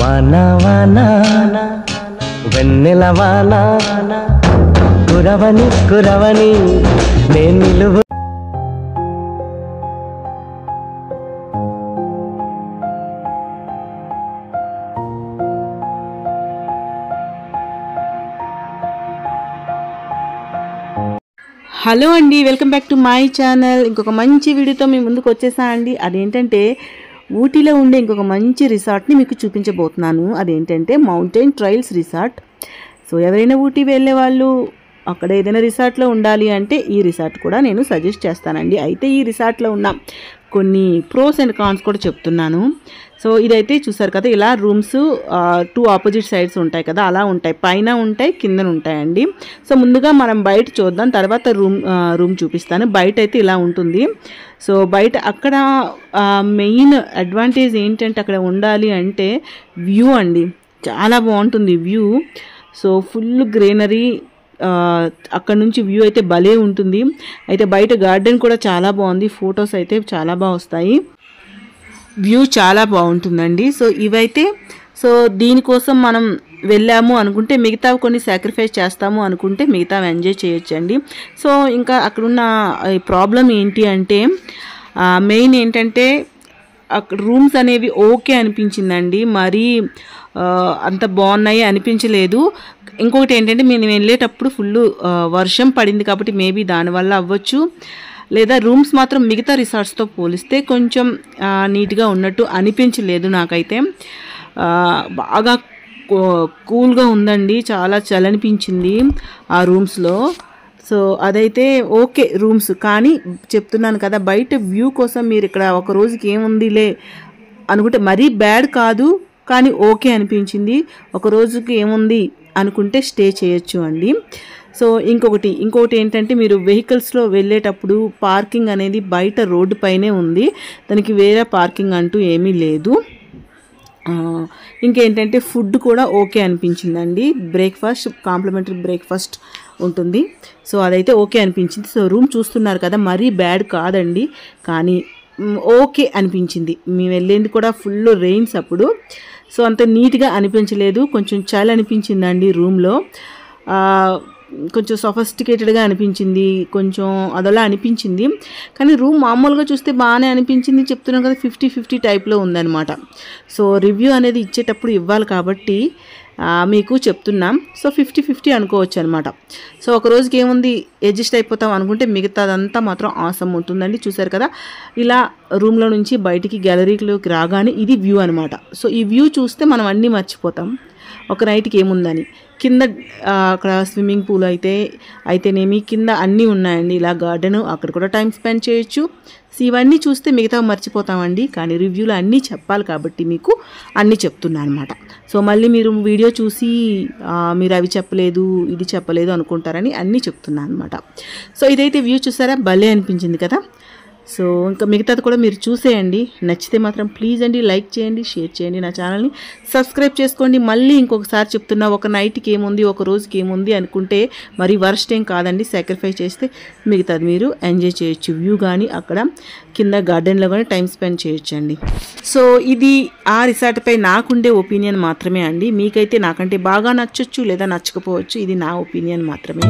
వాన వాన వెన్నెల వాన కురవని కురవని నేను నిలువు. హలో అండి, welcome back to my channel. ఇంకొక మంచి వీడియోతో మీ ముందుకు వచ్చేసా అండి. అదేంటంటే ఊటీలో ఉండే ఇంకొక మంచి రిసార్ట్ని మీకు చూపించబోతున్నాను. అదేంటంటే మౌంటైన్ ట్రైల్స్ రిసార్ట్. సో ఎవరైనా ఊటీ వెళ్ళే వాళ్ళు అక్కడ ఏదైనా రిసార్ట్లో ఉండాలి అంటే ఈ రిసార్ట్ కూడా నేను సజెస్ట్ చేస్తానండి. అయితే ఈ రిసార్ట్లో ఉన్న కొన్ని ప్రోస్ అండ్ కాన్స్ కూడా చెప్తున్నాను. సో ఇదైతే చూసారు కదా, ఇలా రూమ్స్ 2 ఆపోజిట్ సైడ్స్ ఉంటాయి కదా, అలా ఉంటాయి. పైన ఉంటాయి, కిందన ఉంటాయండి. సో ముందుగా మనం బయట చూద్దాం, తర్వాత రూమ్ చూపిస్తాను. బయట అయితే ఇలా ఉంటుంది. సో బయట అక్కడ మెయిన్ అడ్వాంటేజ్ ఏంటంటే అక్కడ ఉండాలి అంటే వ్యూ అండి, చాలా బాగుంటుంది వ్యూ. సో ఫుల్ గ్రీనరీ, అక్కడ నుంచి వ్యూ అయితే భలే ఉంటుంది. అయితే బయట గార్డెన్ కూడా చాలా బాగుంది, ఫొటోస్ అయితే చాలా బాగా వస్తాయి, వ్యూ చాలా బాగుంటుందండి. సో ఇవైతే దీనికోసం మనం వెళ్ళాము అనుకుంటే మిగతా కొన్ని సాక్రిఫైస్ చేస్తాము అనుకుంటే మిగతా ఎంజాయ్ చేయొచ్చండి. సో ఇంకా అక్కడున్న ప్రాబ్లం ఏంటి అంటే మెయిన్ ఏంటంటే అక్కడ రూమ్స్ అనేవి ఓకే అనిపించిందండి, మరీ అంత బాగున్నాయి అనిపించలేదు. ఇంకొకటి ఏంటంటే మేము వెళ్ళేటప్పుడు ఫుల్ వర్షం పడింది కాబట్టి మేబీ దానివల్ల అవ్వచ్చు, లేదా రూమ్స్ మాత్రం మిగతా రిసార్ట్స్తో పోలిస్తే కొంచెం నీట్గా ఉన్నట్టు అనిపించలేదు నాకైతే. బాగా కూల్గా ఉందండి, చాలా చలనిపించింది ఆ రూమ్స్లో. సో అదైతే ఓకే రూమ్స్, కానీ చెప్తున్నాను కదా బయట వ్యూ కోసం మీరు ఇక్కడ ఒక రోజుకి ఏముందిలే అనుకుంటే మరీ బ్యాడ్ కాదు, కానీ ఓకే అనిపించింది. ఒక రోజుకి ఏముంది అనుకుంటే స్టే చేయొచ్చు అండి. సో ఇంకొకటి ఏంటంటే మీరు వెహికల్స్లో వెళ్ళేటప్పుడు పార్కింగ్ అనేది బయట రోడ్డు పైనే ఉంది, దానికి వేరే పార్కింగ్ అంటూ ఏమీ లేదు. ఇంకేంటంటే ఫుడ్ కూడా ఓకే అనిపించిందండి, బ్రేక్ఫాస్ట్ కాంప్లిమెంటరీ బ్రేక్ఫాస్ట్ ఉంటుంది. సో అదైతే ఓకే అనిపించింది. సో రూమ్ చూస్తున్నారు కదా, మరీ బ్యాడ్ కాదండి, కానీ ఓకే అనిపించింది. మేము వెళ్ళింది కూడా ఫుల్ రెయిన్స్ అప్పుడు, సో అంత నీట్గా అనిపించలేదు, కొంచెం చలి అనిపించిందండి రూమ్లో. కొంచెం సొఫిస్టికేటెడ్గా అనిపించింది, కొంచెం అదలా అనిపించింది. కానీ రూమ్ మామూలుగా చూస్తే బాగానే అనిపించింది, చెప్తున్నాను కదా 50-50 టైప్లో ఉందన్నమాట. సో రివ్యూ అనేది ఇచ్చేటప్పుడు ఇవ్వాలి కాబట్టి మీకు చెప్తున్నాం. సో 50-50 అనుకోవచ్చు అనమాట. సో ఒక రోజుకి ఏముంది అడ్జస్ట్ అయిపోతాం అనుకుంటే మిగతాదంతా మాత్రం ఆసం ఉంటుందండి. చూసారు కదా, ఇలా రూమ్లో నుంచి బయటికి గ్యాలరీలోకి రాగానే ఇది వ్యూ అనమాట. సో ఈ వ్యూ చూస్తే మనం అన్నీ మర్చిపోతాం ఒక నైట్కి ఏముందని. కింద అక్కడ స్విమ్మింగ్ పూల్ అయితేనేమి కింద అన్నీ ఉన్నాయండి, ఇలా గార్డెను, అక్కడ కూడా టైం స్పెండ్ చేయొచ్చు. సో ఇవన్నీ చూస్తే మిగతా మర్చిపోతామండి, కానీ రివ్యూలో అన్నీ చెప్పాలి కాబట్టి మీకు అన్నీ చెప్తున్నాను అనమాట. సో మళ్ళీ మీరు వీడియో చూసి మీరు అవి చెప్పలేదు ఇది చెప్పలేదు అనుకుంటారని అన్నీ చెప్తున్నాను అనమాట. సో ఇదైతే వ్యూ చూసారా, భలే అనిపించింది కదా. సో ఇంకా మిగతాది కూడా మీరు చూసేయండి, నచ్చితే మాత్రం ప్లీజ్ అండి లైక్ చేయండి, షేర్ చేయండి, నా ఛానల్ని సబ్స్క్రైబ్ చేసుకోండి. మళ్ళీ ఇంకొకసారి చెప్తున్నా, ఒక నైట్కి ఏముంది ఒక రోజుకి ఏముంది అనుకుంటే మరి వర్స్ట్ ఏం కాదండి, సాక్రిఫైస్ చేస్తే మిగతాది మీరు ఎంజాయ్ చేయొచ్చు. వ్యూ కానీ అక్కడ కింద గార్డెన్లో కానీ టైం స్పెండ్ చేయొచ్చండి. సో ఇది ఆ రిసార్ట్పై నాకుండే ఒపీనియన్ మాత్రమే అండి, మీకైతే నాకంటే బాగా నచ్చొచ్చు లేదా నచ్చకపోవచ్చు, ఇది నా ఒపీనియన్ మాత్రమే.